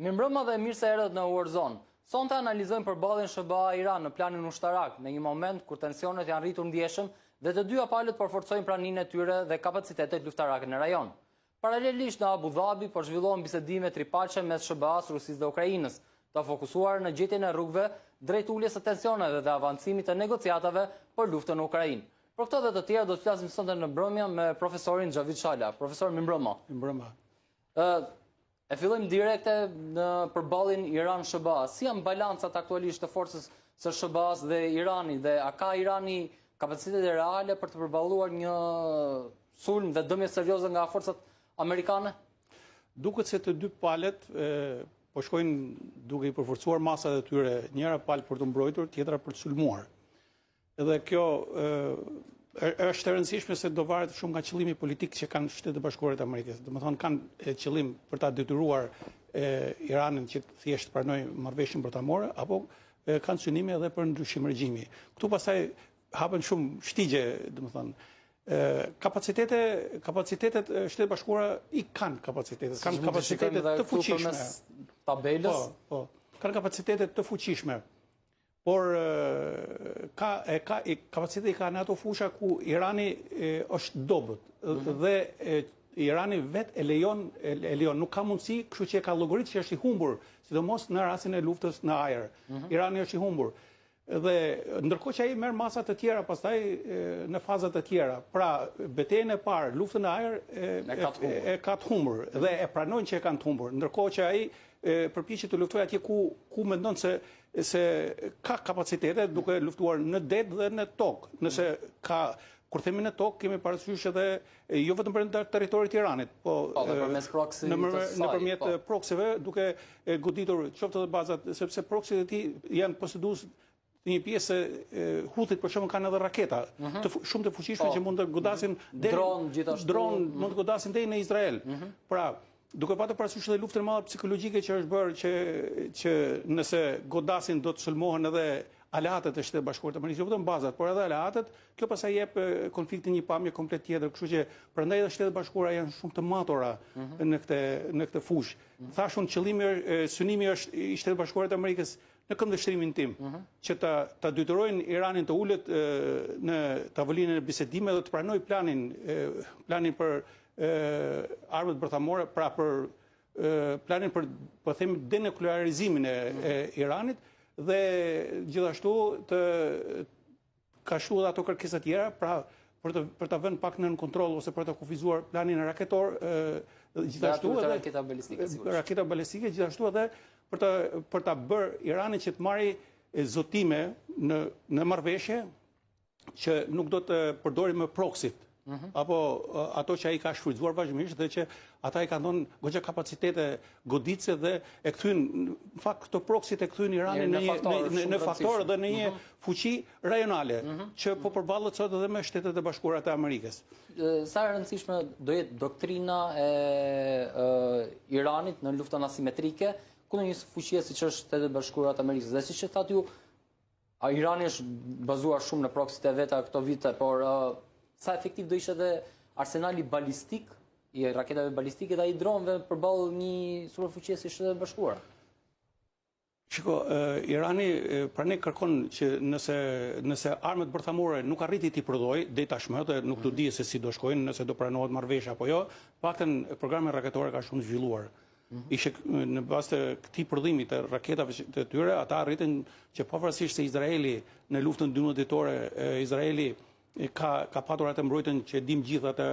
Mirëmbrëma dhe mirë se erdhët në Warzone. Sonte analizojmë përballjen SBA-Iran në planin ushtarak, në një moment kur tensionet janë rritur ndjeshëm dhe të dyja palët përforcojnë praninë e tyre dhe kapacitetet luftarake në rajon. Paralelisht në Abu Dhabi po zhvillohen bisedime tripaqe mes SBA-s, Rusisë dhe Ukrainës, të fokusuar në gjetjen e rrugëve drejt uljes së tensioneve dhe avancimit të negociatave për luftën në Ukrainë. Për këtë dhe të tjera do të flasim sonte në mbrëmje me profesorin Xhavid Shala. Profesor, mirëmbrëma. Mirëmbrëma. E fillojmë direkte në përballjen Iran-SBA. Si janë balancat aktualisht të forcës së SBA-s dhe Iranit dhe a ka Irani kapacitete reale për të përballuar një sulm dhe dëmje serioze nga forcat amerikane? Duket se të dy palët po shkojnë duke i përforcuar masat e tyre, njëra palë për të mbrojtur, tjetra për të sulmuar. Edhe kjo është e rëndësishme se do varet shumë nga qëllimi politik që kanë Shtetet e Bashkuara të Amerikës. Domethënë kanë qëllim për ta detyruar Iranin që thjesht pranojë marrëveshjen botërore apo kanë synime edhe për ndryshim regjimi. Ktu pastaj hapen shumë shtigje, domethënë kapacitetet Shtetet e Bashkuara i kanë kapacitetet, kanë kapacitete të fuqishme. Tabelës. Po. Kanë kapacitete të fuqishme. Por kapaciteti ka në ato fusha ku Irani është dobët dhe Irani vetë e lejon, nuk ka mundësi, kështu që e ka llogaritë që është i humbur, sidomos në rastin e luftës në ajër. Irani është i humbur. Dhe ndërkohë që ai merr masa të tjera pastaj në fazat të tjera. Pra, betejën e parë, luftën e ajër e ka të humbur dhe e pranojnë që e kanë të humbur. Ndërkohë që ai përpiqet të luftojë atje ku mendon se ka kapacitete duke luftuar në det dhe në tokë. Nëse ka, kur themi në tokë, kemi parasysh edhe jo vetëm për territorit të Iranit, po nëpërmjet proksive duke goditur qoftë edhe bazat, sepse proksit e tij janë posedues një pjesë Huthit për shembull kanë edhe raketa shumë të fuqishme që mund të godasin dron mund të godasin deri në Izrael. Pra, duke patur parasysh edhe luftën e madhe psikologjike që është bërë që nëse godasin do të sulmohen edhe aleatët e Shtetit Bashkuar të Amerikës, jo vetëm bazat, por edhe aleatët, kjo pastaj jep konfliktin një pamje komplet tjetër, kështu që prandaj edhe Shtetet Bashkuara janë shumë të matura në këtë fushë. Thashun synimi është i Shtetit Bashkuar të Amerikës në këndvështrimin tim, që ta dytërojnë Iranin të ulet në tavolinën e bisedimeve dhe të pranojë planin për armët bërthamore, pra për planin për, po themi, denuklearizimin e Iranit dhe gjithashtu të ka shtuar ato kërkesa tjera, pra për ta vënë pak nën kontroll ose për të kufizuar planin raketor, gjithashtu edhe raketa balistike, gjithashtu edhe për ta bërë Iranin që të marrë zotime në marrëveshje që nuk do të përdori më proksit, apo ato që ai ka shfrytzuar vazhdimisht dhe që ata i kanë dhënë goxha kapacitete goditse dhe e kthyn në fakt këto proksit e kthyn Iranin në faktor dhe në një fuqi rajonale që po përballet sot edhe me Shtetet e Bashkuara të Amerikës. Sa e rëndësishme do jetë doktrina e Iranit në luftën asimetrike kundër një fuqie siç është Shtetet e Bashkuara të Amerikës. Dhe siç e thatë ju, Irani është bazuar shumë në proksit e veta këto vite, por sa efektiv do ishte edhe arsenali balistik i raketave balistike dhe ai dronëve përballë një superfuqie si Shtetet e Bashkuara? Shiko, Irani pranë kërkon që nëse armët bërthamore nuk arriti t'i prodhojë deri tashmë, dhe nuk do di se si do shkojnë, nëse do pranohet marrëveshja apo jo, paktën programin raketore ka shumë zhvilluar. Ishte në bazë të këtij prodhimi të raketave të tyre, ata arritën që pavarësisht se Izraeli në luftën 12 ditore, Izraeli ka patur atë mbrojtjen që dim gjithë atë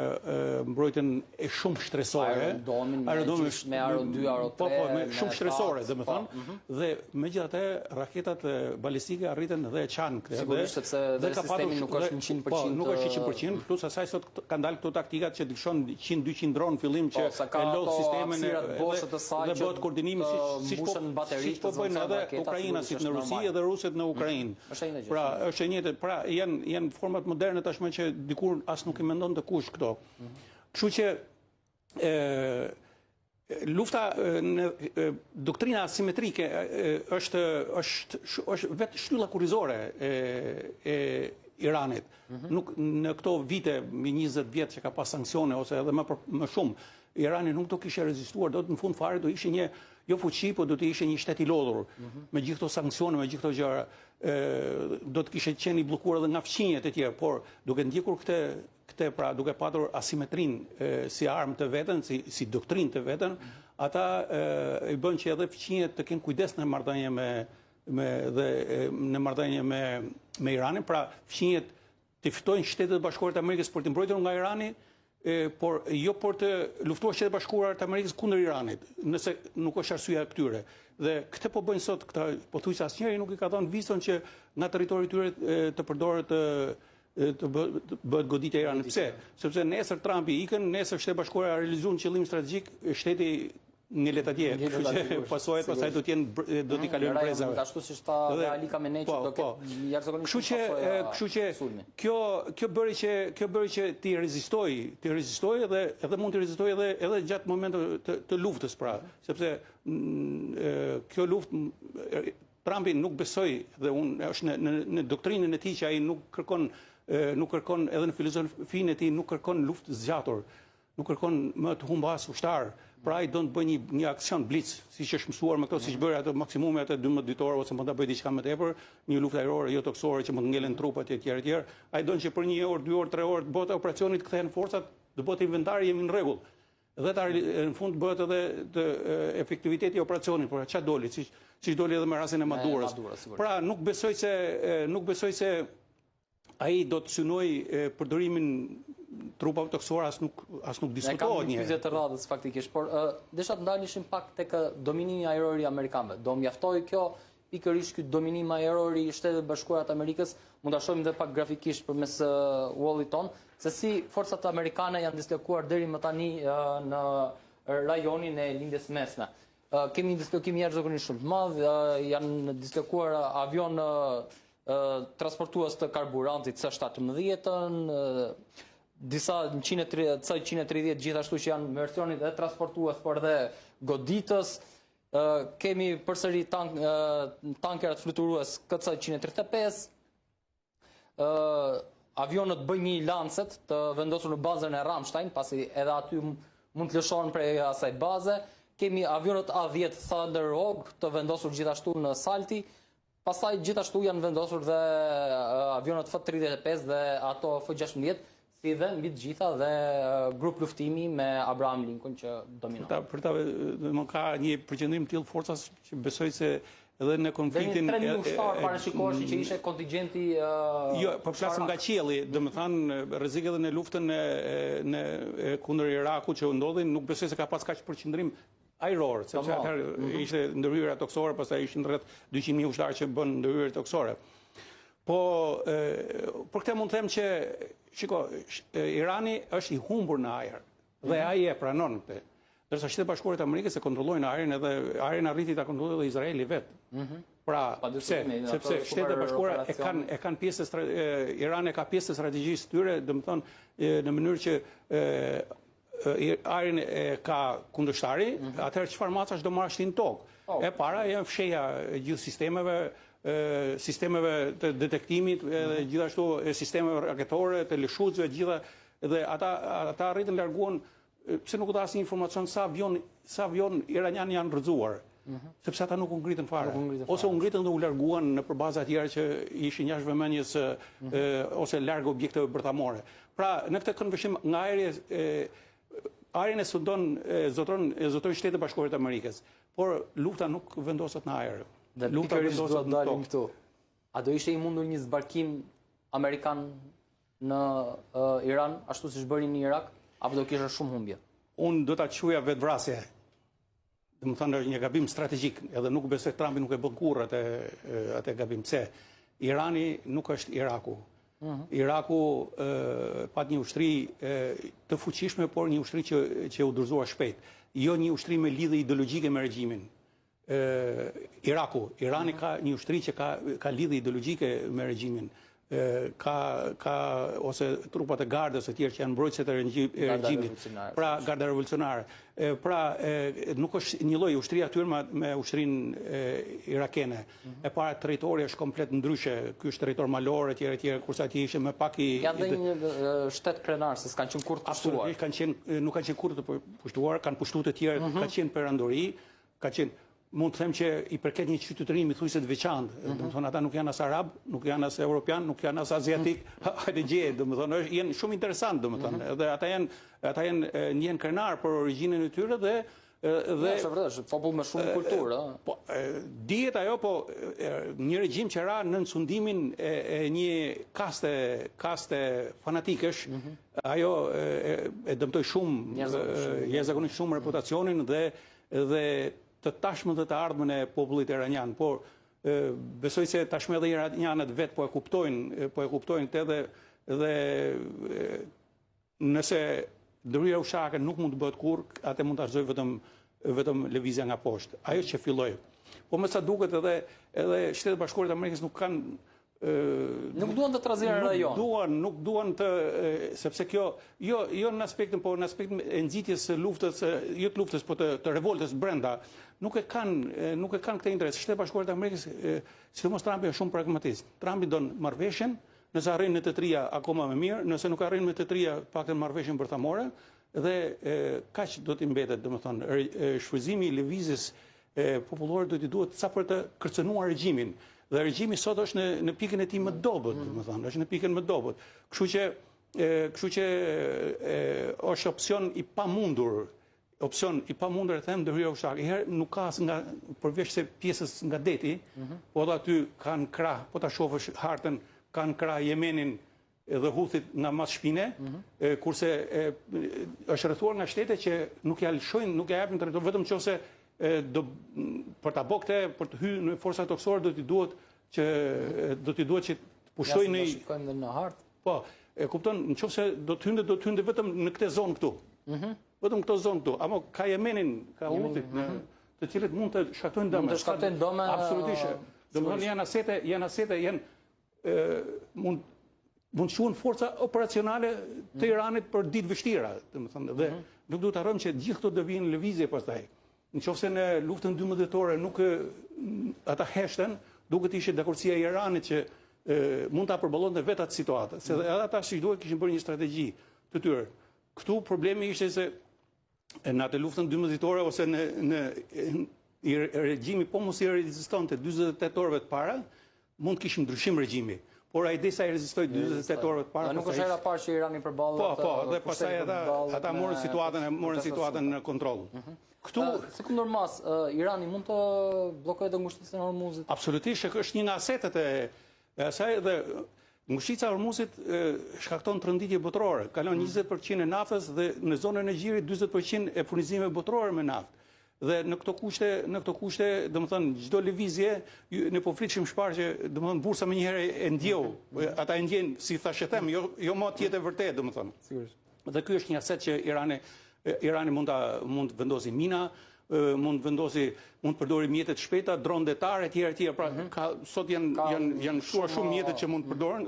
mbrojtjen e shumë shtrësore, aerodomin me Aro 2, Aro 3, shumë shtrësore, domethënë, dhe megjithatë raketat balistike arritën dhe e qanë këtë. Sigurisht sepse dhe sistemi nuk është 100%. Nuk është 100%, plus asaj sot kanë dalë këto taktikat që dishon 100-200 dronë fillim që e lodh sistemin dhe bëhet koordinimi siç po bëjnë edhe Ukraina si në Rusi edhe rusët në Ukrainë. Pra është e njëjtë, pra janë format moderne tashmë që dikur as nuk i mendon të kush këto. Kështu që lufta në doktrina asimetrike është vetë shtylla kurrizore e Iranit. Nuk në këto vite, me 20 vjet që ka pas sanksione ose edhe më shumë, Irani nuk do kishte rezistuar, do të në fund fare do ishte një jo fuqi, po do të ishte një shtet i lodhur. Me gjithë këto sanksione, me gjithë këto gjëra, do të kishte qenë i bllokuar edhe nga fqinjet e tjera, por duke ndjekur këtë pra duke patur asimetrin si armë të veten, si doktrinë të veten, ata i bën që edhe fqinjet të kenë kujdes në marrëdhënie në marrëdhënie me Iranin, pra fqinjet të ftojnë Shtetet Bashkuara të Amerikës për të mbrojtur nga Irani, por jo për të luftuar Shtetet Bashkuara të Amerikës kundër Iranit, nëse nuk është arsyeja e këtyre. Dhe këtë po bëjnë sot, këta pothuajse asnjëri nuk i ka dhënë vizën që nga territori i tyre të përdoret të bëhet goditja e Iranit. Pse? Sepse nesër Trumpi ikën, nesër Shtetet Bashkuara realizuan qëllim strategjik, shteti një letatje, kështu që pasaj do t'i kalojnë brezave. Ashtu si shta Ali Khamenei që do ketë jashtëzakonisht kështu që kjo bëri që ti rezistoj edhe mund të rezistoj edhe gjatë momenteve të luftës, pra, sepse kjo luftë Trumpi nuk besoi dhe është në doktrinën e tij që ai nuk kërkon edhe në filozofinë e tij nuk kërkon luftë zgjatur, nuk kërkon më të humbas ushtar. Pra ai do të bëjë një aksion blitz, siç është mësuar me këto, siç bëri atë maksimumi atë 12 ditore ose mund ta bëjë diçka më tepër, një luftë ajrore jo toksore që mund të ngelen trupat e tjerë. Ai don që për 1 orë, 2 orë, 3 orë të bëhet operacioni, të kthehen forcat, të bëhet inventari, jemi në rregull. Dhe në fund bëhet edhe të efektiviteti i operacionit, por çfarë doli, siç doli edhe me rastin e Madurës. Pra nuk besoj se ai do të synojë përdorimin trupave toksore, as nuk diskutohet një. Ne kam të radhës faktikisht, por desha të ndalishim pak tek dominimi ajror i amerikanëve. Do mjaftoj kjo pikërisht ky dominim ajror i Shtetet Bashkuara të Amerikës, mund ta shohim edhe pak grafikisht përmes wallit ton, se si forcat amerikane janë dislokuar deri më tani në rajonin e lindjes mesme. Kemi një dislokim jashtëzakonisht shumë të madh, janë dislokuar avion transportues të karburantit C-17-ën, disa C-130 gjithashtu që janë versionit dhe transportues, por dhe goditës. Kemi përsëri tankerat fluturues KC-135, avionët B-1 Lancet të vendosur në bazën e Ramstein, pasi edhe aty mund të lëshohen prej asaj baze. Kemi avionët A-10 Thunderhawk të vendosur gjithashtu në Salti. Pastaj gjithashtu janë vendosur dhe avionët F-35 dhe ato F-16, si dhe mbi të gjitha dhe grup luftimi me Abraham Lincoln që dominon. Për ta më ka një përqendrim të tillë forcas që besoj se edhe në konfliktin... Dhe një 3.000 ushtar parashikohesh që ishte kontingjenti... Jo, po flasim nga qielli, domethënë rrezik edhe në luftën kundër Irakut që ndodhi, nuk besoj se ka pas kaq përqendrim ajror, sepse atëherë ishte ndërhyrja toksore, pastaj ishin rreth 200.000 ushtarë që bën ndërhyrje toksore. Po për këtë mund të them që shiko, Irani është i humbur në ajër dhe ai e pranon këtë. Ndërsa Shtetet Bashkuara të Amerikës e kontrollojnë ajrin, edhe ajrin arriti ta kontrollojë edhe Izraeli vet. Pra, pse? Sepse Shtetet Bashkuara e kanë pjesë Irani ka pjesë të strategjisë tyre, domethënë në mënyrë që ajrin e ka kundërshtari, atëherë çfarë macash do marrësh ti në tokë? E para janë fshehja e gjithë sistemeve të detektimit, dhe gjithashtu sistemeve raketore, të lëshuesve, gjitha, dhe ata arritën larguan, pse nuk u dha asnjë informacion sa avion iranian janë rrëzuar, sepse ata nuk u ngritën fare, ose u ngritën dhe u larguan në përbaza tjera që ishin jashtë vëmendjes ose larg objekteve bërthamore. Pra, në këtë këndvështrim nga ajrin e zotojnë Shtetet Bashkuara të Amerikës, por lufta nuk vendoset në ajër. Dhe pikërisht do të dalim këtu. A do ishte i mundur një zbarkim amerikan në Iran, ashtu siç bëri në Irak, apo do kishte shumë humbje? Unë do ta quaja vetvrasje. Domethënë një gabim strategjik, edhe nuk besoj Trumpi nuk e bën kurrë atë gabim. Pse? Irani nuk është Iraku. Iraku pat një ushtri të fuqishme, por një ushtri që u dorëzuar shpejt. Jo një ushtri me lidhje ideologjike me regjimin. Irani ka një ushtri që ka lidhje ideologjike me regjimin. ose trupat e gardës e tjerë që janë mbrojtësit e regjimit, pra garda revolucionare. Pra nuk është një lloj ushtria aty me ushtrinë irakene. E para territori është komplet ndryshe, ky është territor malor etj, kurse atje ishte më pak i janë dhe një shtet krenar se s'kanë qenë kurrë të pushtuar. Absolutisht nuk kanë qenë kurrë të pushtuar, kanë pushtuar të tjerë, ka qenë perandori, ka qenë mund të them që i përket një qytetërimi thujse të veçantë, domethënë ata nuk janë as arab, nuk janë as europian, nuk janë as aziatik, hajde gje, domethënë janë shumë interesant domethënë. Edhe ata janë një krenar për origjinën e tyre dhe është vërtet, popull me shumë kulturë, po dihet ajo, po një regjim që ra në sundimin e një kaste fanatikësh, ajo e dëmtoi shumë, jashtëzakonisht shumë reputacionin dhe të tashmen dhe të ardhmen e popullit iranian, por besoj se tashmë edhe iranianët vetë po e kuptojnë këtë dhe nëse ndërhyrja ushtarake nuk mund të bëhet kurrë, atë mund ta argëzoj vetëm lëvizja nga poshtë. Ajo që filloi. Po me sa duket edhe Shtetet Bashkuara të Amerikës nuk kanë nuk duan të traziren rajon. Nuk duan të, sepse kjo, jo në aspektin, po në aspektin e nxitjes së luftës, jo të luftës, po të revoltës brenda, nuk e kanë këtë interes. Shtetet Bashkuara të Amerikës, sidomos Trumpi është shumë pragmatist. Trumpi don marrëveshjen, nëse arrin në të trija akoma më mirë, nëse nuk arrin me të trija paktën marrëveshjen bërthamore, dhe kaq do t'i mbetet, domethënë, shfryzimi i lëvizjes popullore do t'i duhet sa për të kërcënuar regjimin. Dhe regjimi sot është në pikën e tij më dobët, domethënë, është në pikën më dobët. Kështu që është opsion i pamundur e them ndërhyrja ushtarake. Herë nuk ka nga përveç se pjesës nga deti, po edhe aty kanë krah, po ta shohësh hartën, kanë krah Yemenin dhe Huthit nga mas shpine, kurse është rrethuar nga shtete që nuk ja lëshojnë, nuk ja japin territor, vetëm nëse për ta bokte, për të hyrë në forcat toksore do t'i duhet që pushtojnë në shikojmë në hartë. Po, e kupton, nëse do të hynte vetëm në këtë zonë këtu. Vetëm këto zonë këtu, apo ka Yemenin, ka Huthit, të cilët mund të shkaktojnë dëme. Mund të shkaktojnë dëme. Absolutisht. Domethënë janë mund të shuhen forca operacionale të Iranit për ditë vështira, domethënë, dhe nuk duhet të harrojmë që gjithë këto do vinë lëvizje pastaj. Nëse në luftën 12 dhjetor nuk ata heshten, duket ishte dakordësia e Iranit që mund ta përballonte vetë atë situatë, se edhe ata kishin bërë një strategji të tyre. Këtu problemi ishte se në atë luftën 12 dhjetore ose në regjimi po mos i rezistonte 48 orëve të para, mund të kishim ndryshim regjimi. Por ai desa i rezistoi 48 orëve të para. Nuk është hera parë që Irani përballet. Po, dhe pastaj ata morën situatën në kontroll. Këtu, sekundër mas, Irani mund të bllokojë dhe ngushticën e Hormuzit? Absolutisht, është një nga asetet e asaj dhe ngushtica e Hormuzit shkakton tronditje botërore. Kalon 20% e naftës dhe në zonën e Gjirit 40% e furnizimeve botërore me naftë. Dhe në këto kushte, domethënë çdo lëvizje ne po flitshim shpar që domethënë bursa më njëherë e ndjeu, ata e ndjejnë si thashë them, jo më tjetë vërtet domethënë. Sigurisht. Dhe ky është një aset që Irani mund të vendosi mina, mund të përdori mjete të shpejta, dron detar etj. Pra sot janë shumë mjetet që mund të përdoren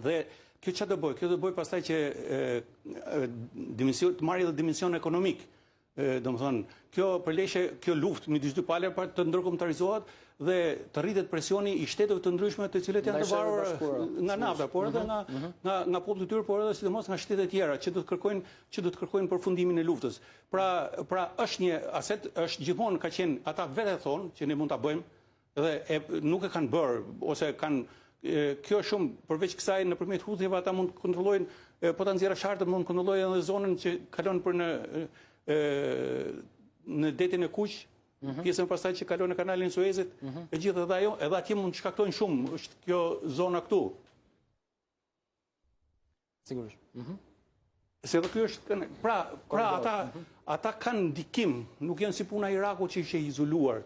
dhe kjo çfarë do bëj? Kjo do bëj pastaj që të marrë edhe dimension ekonomik. Domethënë, kjo luftë midis dy palëve për të ndërkombëtarizohet dhe të rritet presioni i shteteve të ndryshme të cilët janë të varur nga nafta, por edhe nga populli i tyre, por edhe sidomos nga shtete tjera që do të kërkojnë përfundimin e luftës. Pra është një aset, është gjithmonë ka qenë, ata vetë e thonë që ne mund ta bëjmë dhe nuk e kanë bërë ose kanë kjo shumë përveç kësaj nëpërmjet Huthive ata mund të kontrollojnë potenciala shartë, mund të kontrollojnë edhe zonën që kalon për në detin e Kuq, pjesën pastaj që kalon në kanalin e Suezit, e gjithë edhe atje mund të shkaktojnë shumë, është kjo zona këtu. Sigurisht. Se edhe ky është, pra ata kanë ndikim, nuk janë si puna e Irakut që ishte izoluar.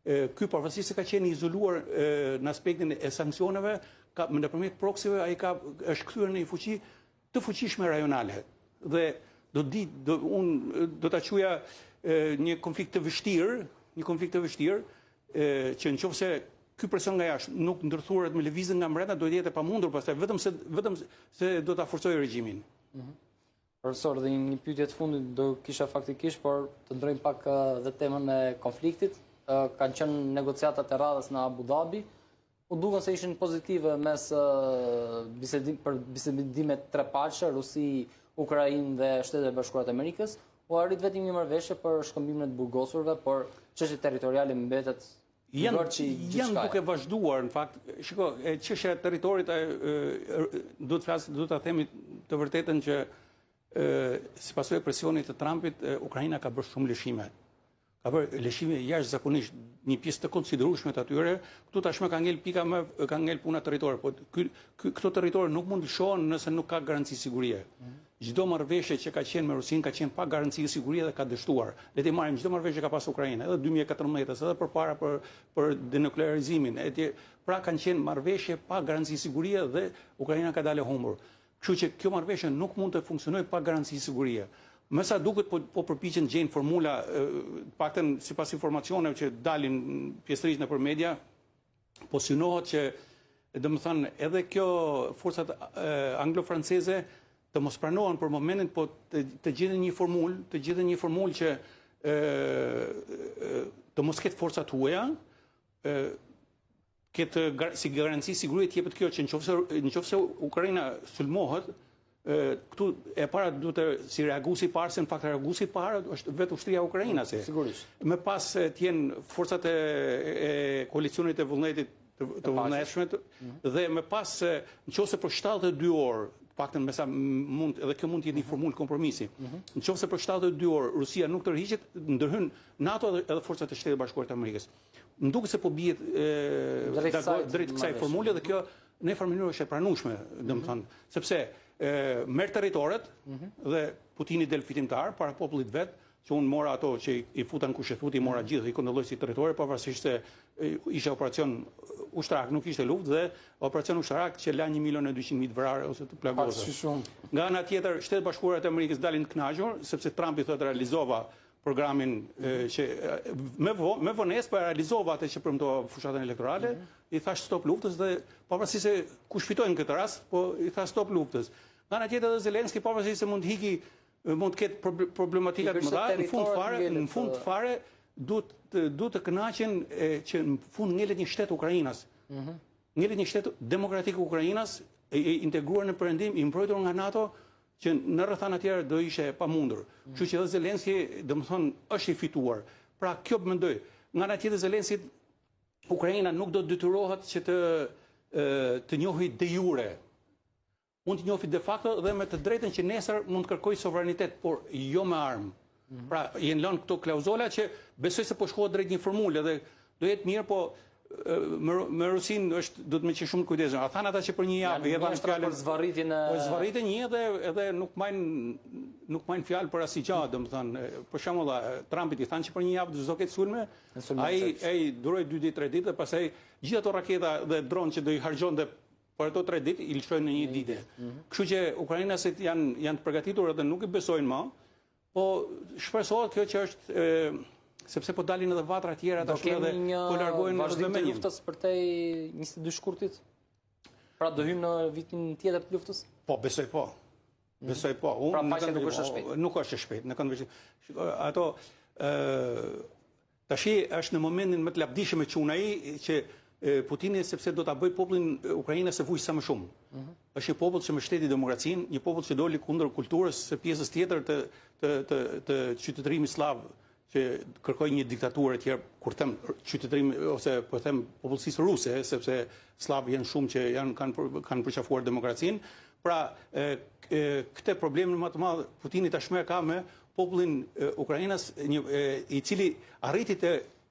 Ky pavarësisht se ka qenë izoluar në aspektin e sanksioneve, nëpërmjet proksive ai është kthyer në një fuqi të fuqishme rajonale. Dhe do ta quaja një konflikt të vështirë, që nëse ky presion nga jashtë nuk ndërthuret me lëvizjen nga brenda, do të jetë e pamundur pastaj vetëm se do ta forcojë regjimin. Profesor, dhe një pyetje të fundit do kisha faktikisht, por të ndrojmë pak dhe temën e konfliktit. Kanë qenë negociatat e radhës në Abu Dhabi. U duken se ishin pozitive mes bisedimet trepaqe, Rusi, Ukrainë dhe Shtetet e Bashkuara të Amerikës, u arrit vetëm një marrëveshje për shkëmbimin e burgosurve, por çështja territoriale mbetet janë duke vazhduar, në fakt. Shiko, çështja e territorit do ta themi të vërtetën që si pasojë e presionit të Trumpit, Ukraina ka bërë shumë lëshime. Ka bërë lëshime jashtëzakonisht, një pjesë të konsiderueshme të atyre. Këtu tashmë ka ngel puna territor, po këto territor nuk mund të lëshohen nëse nuk ka garanci sigurie. Çdo marrëveshje që ka qenë me Rusinë ka qenë pa garanci sigurie dhe ka dështuar. Le të marrim çdo marrëveshje që ka pas Ukraina, edhe 2014-s, edhe përpara për denuklearizimin. Pra kanë qenë marrëveshje pa garanci sigurie dhe Ukraina ka dalë humbur. Kështu që kjo marrëveshje nuk mund të funksionojë pa garanci sigurie. Më sa duket po përpiqen gjejnë formula, paktën sipas informacioneve që dalin pjesërisht nëpër media, po synohet që domethënë edhe kjo forcat anglo-franceze të mos pranohen për momentin, po të gjenden një formulë që të mos ketë forcat huaja, ketë si garanci sigurie të jepet kjo që nëse Ukraina sulmohet, këtu e para duhet të si reaguesi i parë, se në fakt reaguesi i parë është vetë ushtria ukrainase. Sigurisht. Më pas të jenë forcat e koalicionit të vullnetit të vullnetshme dhe më pas nëse për 72 orë, paktën me sa mund, edhe kjo mund të jetë një formulë kompromisi. Nëse për 72 orë Rusia nuk tërhiqet, ndërhyn NATO edhe forcat e Shtetit Bashkuar të Amerikës. Më duket se po bie drejt kësaj formule dhe kjo në një farë mënyrë është e pranueshme, domethënë, sepse merr territoret dhe Putini del fitimtar para popullit vet, që unë mora ato që i futan kushtetuti, i mora gjithë, i kontrolloj si territori, pavarësisht se ishte operacion ushtarak, nuk ishte luftë, dhe operacion ushtarak që la 1.200.000 vrarë ose të plagosur. Nga ana tjetër, Shtetet Bashkuara të Amerikës dalin të kënaqur, sepse Trumpi thotë realizova programin që me vonesë po realizova atë që premtova fushatën elektorale, i thash stop luftës dhe pavarësisht se kush fitojnë në këtë rast, po i thash stop luftës. Nga ana tjetër edhe Zelenski pavarësisht se mund të ketë problematikat më dha, në fund fare duhet të kënaqen që në fund ngelet një shtet Ukrainas. Ngelet një shtet demokratik Ukrainas, integruar në perëndim, i mbrojtur nga NATO, që në rrethana tjera do ishe pamundur. Kështu që edhe Zelenski, domethënë, është i fituar. Pra kjo mendoj. Nga ana tjetër Zelenski, Ukraina nuk do të detyrohet që të njohë de jure. Mund të njohë de facto dhe me të drejtën që nesër mund të kërkojë sovranitet, por jo me armë. Pra jenë lënë këto klauzola që besoj se po shkohet drejt një formule dhe do jetë mirë, po me Rusinë do të më qenë shumë kujdesshëm. A thanë ata që për një javë edhe fjalën për zvarritjen edhe nuk majnë fjalë për asgjë, domethënë, për shembull, Trumpi i thanë që për një javë do të ketë sulme, ai duroi 2 ditë, 3 ditë, dhe pastaj gjithë ato raketa dhe dronë që do i harxhonte për ato 3 ditë i lëshojnë në një ditë. Kështu që ukrainasit janë të përgatitur edhe nuk i besojnë më, po shpresohet kjo që është sepse po dalin edhe vatra tjera tashmë edhe po largohen në vazhdim të luftës përtej 22 shkurtit? Pra do hyjmë në vitin tjetër të luftës? Po, besoj po. Besoj po. Pra paqja nuk është e shpejtë. Nuk është e shpejtë. Në konvergjim. Ato tashi është në momentin më të lavdishëm që unë ai që Putini sepse do ta bëj popullin Ukrainës së fuqi sa më shumë. Është një popull që mbështeti demokracinë, një popull që doli kundër kulturës së pjesës tjetër të qytetërimit slav, që kërkoj një diktaturë e tjerë, kur them qytetërim ose po them popullsisë ruse, sepse slavë janë shumë që kanë përqafuar demokracinë. Pra, këtë problemin më të madh Putini tashmë ka me popullin Ukrainës, i cili arriti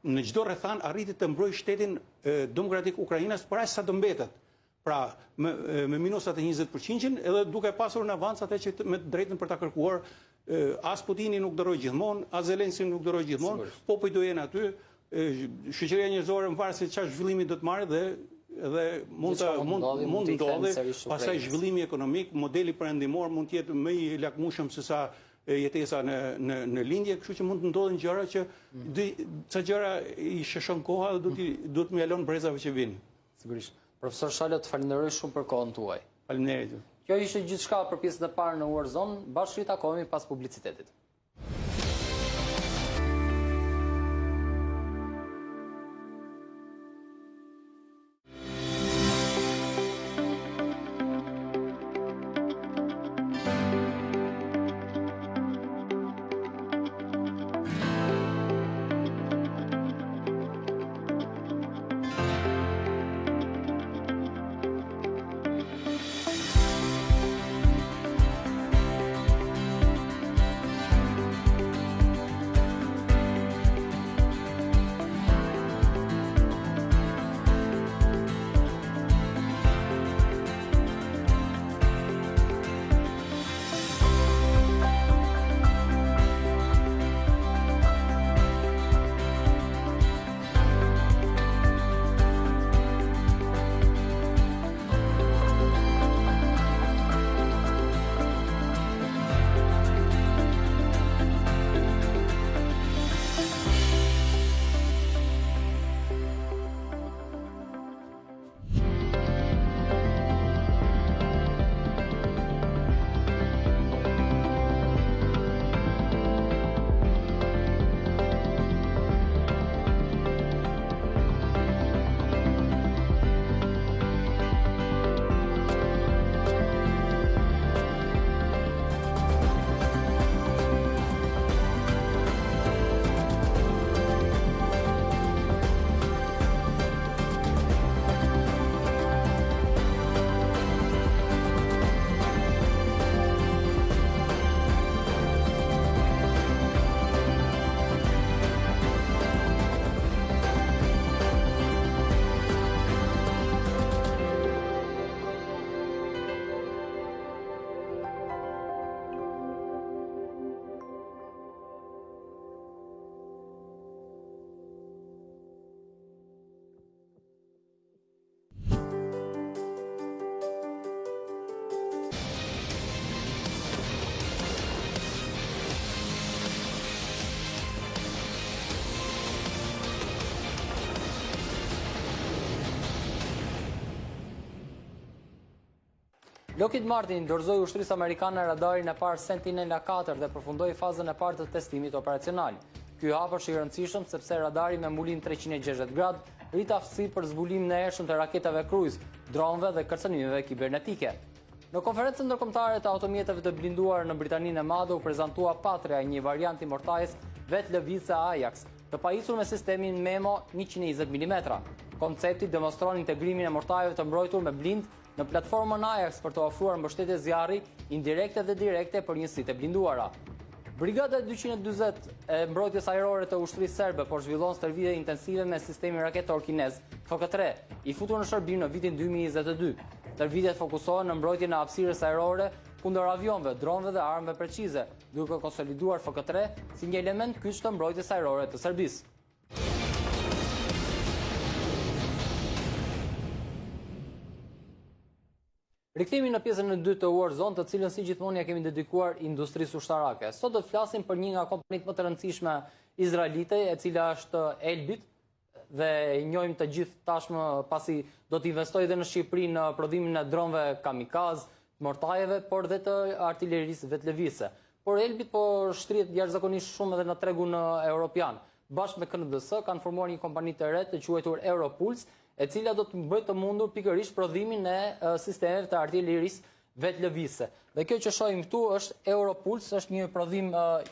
në çdo rrethan arriti të mbrojë shtetin demokratik Ukrainës për aq sa do mbetet. Pra, me minusat e 20%, edhe duke pasur në avans atë që me drejtën për ta kërkuar. As Putini nuk dëroj gjithmonë, as Zelenski nuk dëroj gjithmonë, populli do jenë aty, shoqëria njerëzore në varësi çfarë zhvillimi do të marrë dhe mund të ndodhi, pastaj zhvillimi ekonomik, modeli perëndimor mund të jetë më i lakmueshëm se sa jetesa në lindje, kështu që mund të ndodhin gjëra që ca gjëra i sheshon koha dhe duhet më jalon brezave që vinë. Sigurisht. Profesor Shallo, të falenderoj shumë për kohën tuaj. Faleminderit. Kjo ishte gjithçka për pjesën e parë në Warzone, bashkë ritakohemi pas publicitetit. Lockheed Martin dorëzoi ushtrisë amerikane radarin e parë Sentinela-4 dhe përfundoi fazën e parë të testimit operacional. Ky hap është i rëndësishëm sepse radari me mbulin 360 gradë rrit aftësi për zbulimin e hershëm të raketave krujt, dronëve dhe kërcënimeve kibernetike. Në konferencën ndërkombëtare të automjeteve të blinduar në Britaninë e Madhe u prezantua Patria, një variant i mortajës vetlëvizëse Ajax, të pajisur me sistemin Memo 120 mm. Koncepti demonstron integrimin e mortajeve të mbrojtur me blind në platformën Ajax për të ofruar mbështetje zjarri indirekte dhe direkte për njësitë e blinduara. Brigada 240 e mbrojtjes ajrore të ushtrisë serbe po zhvillon stërvitje intensive me sistemin raketor kinez FK3, i futur në shërbim në vitin 2022. Stërvitjet fokusohen në mbrojtjen e hapësirës ajrore kundër avionëve, dronëve dhe armëve precize, duke konsoliduar FK3 si një element kyç të mbrojtjes ajrore të Serbisë. Rikthehemi në pjesën e dytë të Warzone, të cilën si gjithmonë ja kemi dedikuar industrisë ushtarake. Sot do të flasim për një nga kompanitë më të rëndësishme izraelite, e cila është Elbit, dhe e njohim të gjithë tashmë pasi do të investojë edhe në Shqipëri në prodhimin e dronëve kamikaz, mortajeve, por dhe të artillerisë vetlëvizëse. Por Elbit po shtrihet jashtëzakonisht shumë edhe në tregun europian. Bashkë me KNDS kanë formuar një kompani të re të quajtur Europulse, e cila do të bëjë të mundur pikërisht prodhimin e sistemeve të artillerisë vetlëvizëse. Dhe kjo që shohim këtu është Europulse, është një prodhim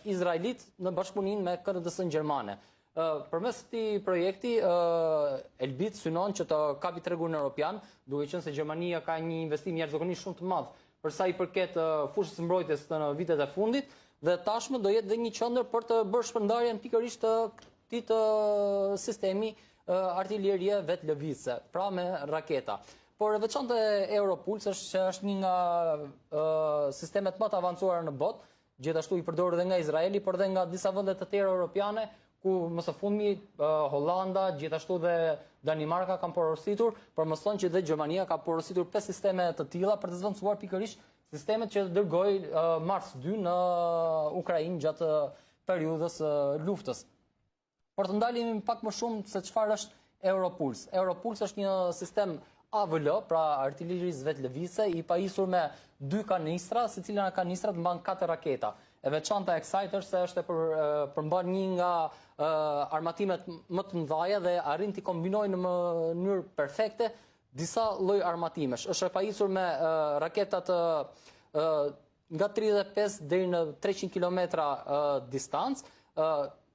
izraelit në bashkëpunim me KNDS-n gjermane. Përmes këtij projekti, Elbit synon që të kapi tregun europian, duke qenë se Gjermania ka një investim jashtëzakonisht shumë të madh për sa i përket fushës së mbrojtjes në vitet e fundit, dhe tashmë do jetë dhe një qendër për të bërë shpërndarjen pikërisht të këtij sistemi artillerie vetlëvizëse, pra me raketa. Por e veçantë e Europulse është një nga sistemet më të avancuara në botë, gjithashtu i përdorur edhe nga Izraeli, por edhe nga disa vende të tjera europiane, ku më së fundmi Hollanda, gjithashtu dhe Danimarka kanë porositur, por më thonë që dhe Gjermania ka porositur 5 sisteme të tilla për të zvendësuar pikërisht sistemet që dërgoi Mars 2 në Ukrainë gjatë periudhës luftës. Por të ndalemi pak më shumë se çfarë është Europuls. Europuls është një sistem AVL, pra artillerisë vetëlëvizëse, i pajisur me 2 kanistra, secila nga kanistrat mban 4 raketa. E veçanta e kësaj është se është përmban një nga armatimet më të mëdha dhe arrin të kombinojnë në mënyrë perfekte disa lloj armatimesh. Është e pajisur me raketat nga 35 deri në 300 kilometra distancë.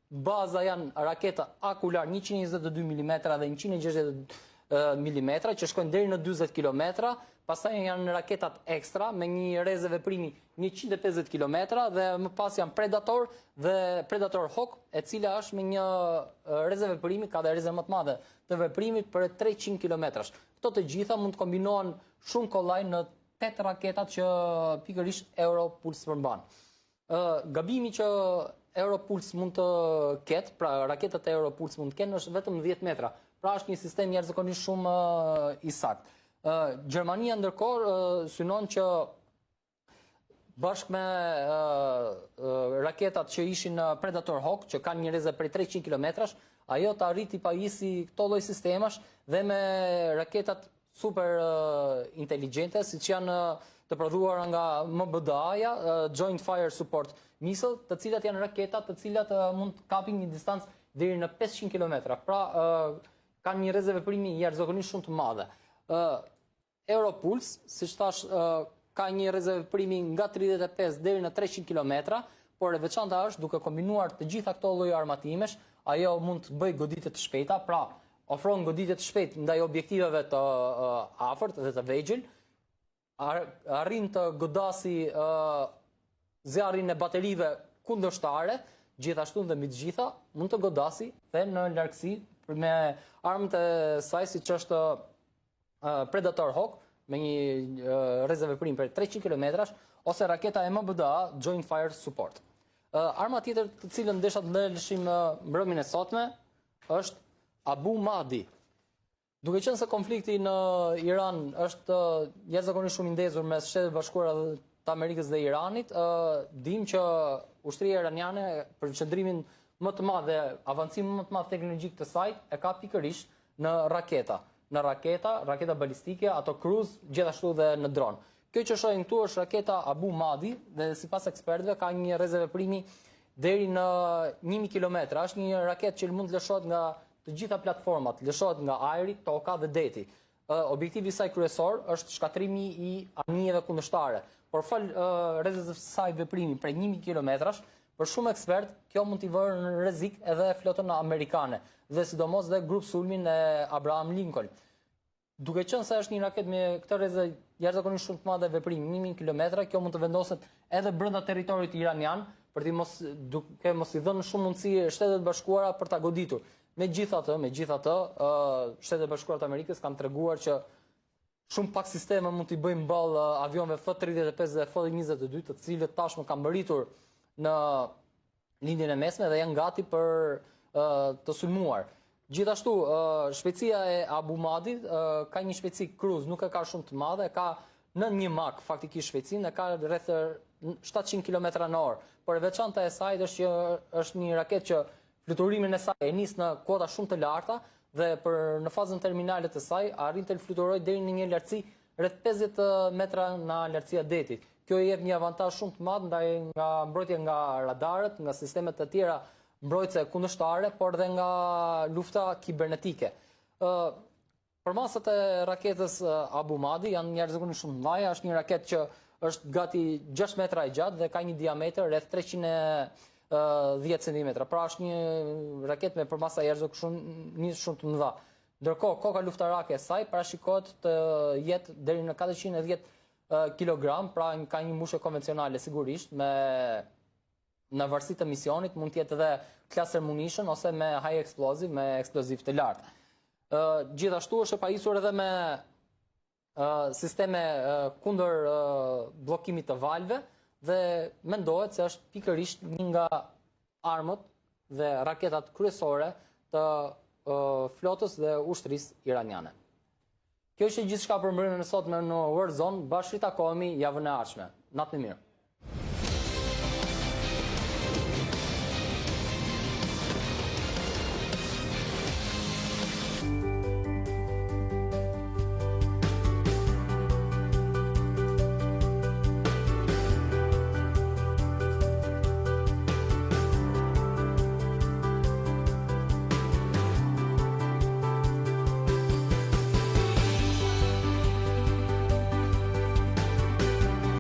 Baza janë raketa akular 122 mm dhe 160 mm, që shkojnë deri në 40 km. Pastaj janë raketat ekstra me një reze veprimi 150 km dhe më pas janë Predator dhe Predator Hawk, e cila është me një reze veprimi, ka dhe reze më të madhe të veprimit për 300 km. Këto të gjitha mund të kombinohen shumë kollaj në 8 raketat që pikërisht Europuls përmban. Gabimi që Europuls mund të ketë, pra raketat e Europuls mund të kenë, është vetëm 10 metra. Pra është një sistem jashtëzakonisht shumë i saktë. Gjermania ndërkohë synon që bashkë me raketat që ishin Predator Hawk, që kanë një reze prej 300 km, ajo të arriti pajisi këto lloj sistemash dhe me raketat super inteligjente, siç janë të prodhuara nga MBDA-ja, Joint Fire Support Missile, të cilat janë raketat të cilat mund të kapin një distancë deri në 500 km. Pra kanë një reze veprimi jashtëzakonisht shumë të madhe. Europuls, siç thash, ka një reze veprimi nga 35 deri në 300 km, por e veçanta është duke kombinuar të gjitha këto lloj armatimesh, ajo mund të bëjë goditje të shpejta, pra ofron goditje të shpejtë ndaj objektiveve të afërt dhe të vegjël, arrin të godasi zjarrin e baterive kundërshtare, gjithashtu dhe mbi të gjitha mund të godasi dhe në largësi me armët e saj siç është Predator Hawk me një reze veprim për 300 km ose raketa e MBDA Joint Fire Support. Arma tjetër të cilën desha të ndërleshim mbrëmjen e sotme është Abu Mahdi. Duke qenë se konflikti në Iran është jashtëzakonisht shumë i ndezur mes Shtetit Bashkuar të Amerikës dhe Iranit, dim që ushtria iraniane për qëndrimin më të madh dhe avancimin më të madh teknologjik të saj e ka pikërisht në raketa balistike, ato cruise, gjithashtu dhe në dron. Kjo që shohim këtu është raketa Abu Mahdi dhe sipas ekspertëve ka një reze veprimi deri në 1000 km. Është një raketë që mund të lëshohet nga të gjitha platformat, lëshohet nga ajri, toka dhe deti. Objektivi i saj kryesor është shkatrimi i anijeve kundërshtare. Por fal rrezës së saj veprimi prej 1000 km, për shumë ekspert, kjo mund t'i vërë në rrezik edhe flotën amerikane dhe sidomos dhe grup sulmin e Abraham Lincoln. Duke qenë se është një raketë me këtë rrezë jashtëzakonisht shumë të madhe veprimi 1000 km, kjo mund të vendoset edhe brenda territorit iranian, për të mos i dhënë shumë mundësi Shtetet Bashkuara për ta goditur. Megjithatë, Shtetet Bashkuara të Amerikës kanë treguar që shumë pak sisteme mund t'i bëjmë ballë avionëve F-35 dhe F-22, të cilët tashmë kanë mbërritur në lindjen e mesme dhe janë gati për të sulmuar. Gjithashtu, shpejtësia e Abu Mahdit ka një shpejtësi cruise, nuk e ka shumë të madhe, ka në një Mach faktikisht shpejtësinë, e ka rreth 700 km/h, por e veçanta e saj është që është një raketë që fluturimin e saj e nis në kuota shumë të larta dhe në fazën terminale të saj arrin të fluturojë deri në një lartësi rreth 50 metra nga lartësia e detit. Kjo i jep një avantazh shumë të madh ndaj nga mbrojtja nga radarët, nga sistemet të tjera mbrojtëse kundërshtare, por dhe nga lufta kibernetike. Përmasat e raketës Abu Mahdi janë jashtëzakonisht shumë të mëdha, është një raketë që është gati 6 metra e gjatë dhe ka një diametër rreth 310 cm. Pra është një raketë me përmasa jashtëzakonisht shumë të mëdha. Ndërkohë, koka luftarake e saj parashikohet të jetë deri në 410 kg, pra ka një mushë konvencionale sigurisht, në varësi të misionit, mund të jetë edhe cluster munition ose me high explosive, me eksploziv të lartë. Gjithashtu është e pajisur edhe me sisteme kundër bllokimit të valve dhe mendohet se është pikërisht një nga armët dhe raketat kryesore të flotës dhe ushtrisë iraniane. Kjo është gjithçka për mbrëmjen e sotme në Warzone. Bashkë takohemi javën e ardhshme. Natë mirë.